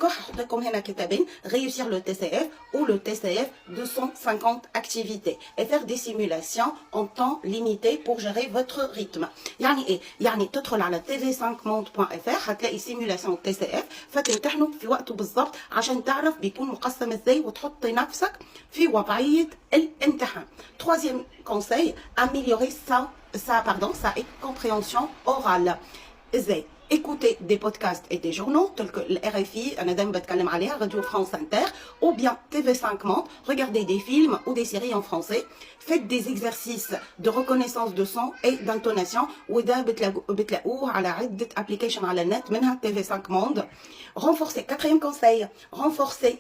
d'accord, comme هنا كتابين réussir le TCF ou le TCF 250 activités et faire des simulations en temps limité pour gérer votre rythme. يعني ايه؟ يعني تدخل على tv5monde.fr هتلاقي سيمولاسيون TCF فتمتحنه في وقته بالظبط عشان تعرف بيكون مقسم ازاي وتحط نفسك في وضعية الامتحان. Troisième conseil, améliorer sa compréhension orale. ازاي؟ Écoutez des podcasts et des journaux tels que le RFI, Radio France Inter, ou bien TV5 Monde. Regardez des films ou des séries en français. Faites des exercices de reconnaissance de son et d'intonation. TV5 Monde. Renforcez, quatrième conseil, renforcez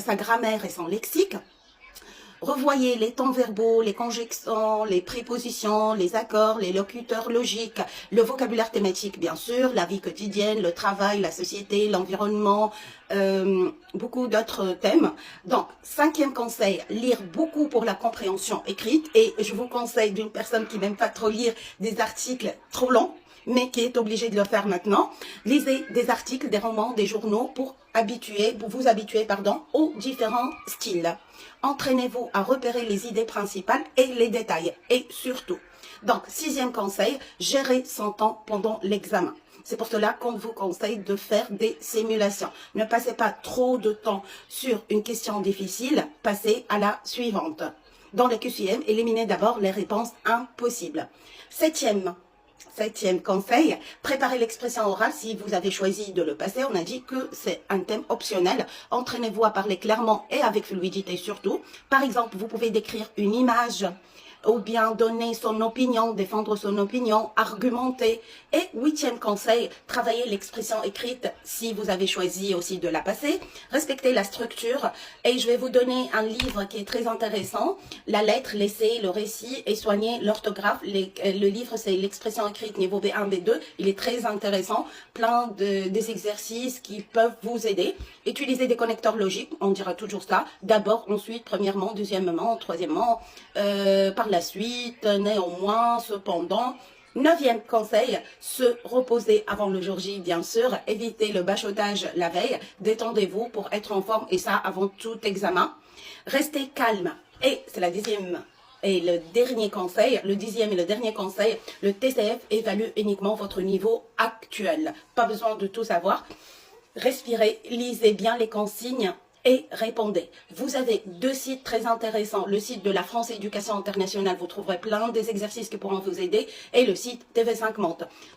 sa grammaire et son lexique. Revoyez les temps verbaux, les conjonctions, les prépositions, les accords, les locuteurs logiques, le vocabulaire thématique bien sûr, la vie quotidienne, le travail, la société, l'environnement, beaucoup d'autres thèmes. Donc, cinquième conseil, lire beaucoup pour la compréhension écrite. Et je vous conseille d'une personne qui n'aime pas trop lire des articles trop longs, mais qui est obligé de le faire maintenant. Lisez des articles, des romans, des journaux pour vous habituer aux différents styles. Entraînez-vous à repérer les idées principales et les détails. Et surtout, donc, sixième conseil, gérer son temps pendant l'examen. C'est pour cela qu'on vous conseille de faire des simulations. Ne passez pas trop de temps sur une question difficile, passez à la suivante. Dans le QCM, éliminez d'abord les réponses impossibles. Septième conseil, préparez l'expression orale si vous avez choisi de le passer. On a dit que c'est un thème optionnel. Entraînez-vous à parler clairement et avec fluidité surtout. Par exemple, vous pouvez décrire une image ou bien donner son opinion, défendre son opinion, argumenter. Et huitième conseil, travaillez l'expression écrite si vous avez choisi aussi de la passer. Respectez la structure et je vais vous donner un livre qui est très intéressant. La lettre, l'essai, le récit et soigner l'orthographe. Le livre, c'est l'expression écrite niveau B1, B2. Il est très intéressant. Plein des exercices qui peuvent vous aider. Utilisez des connecteurs logiques, on dira toujours ça. D'abord, ensuite, premièrement, deuxièmement, troisièmement, par la suite, néanmoins, cependant. Neuvième conseil, se reposer avant le jour J, bien sûr. Évitez le bachotage la veille. Détendez-vous pour être en forme et ça avant tout examen. Restez calme. Et c'est la dixième et le dernier conseil, le dixième et le dernier conseil, le TCF évalue uniquement votre niveau actuel. Pas besoin de tout savoir. Respirez, lisez bien les consignes et répondez. Vous avez deux sites très intéressants. Le site de la France Éducation Internationale, vous trouverez plein des exercices qui pourront vous aider. Et le site TV5 Monde.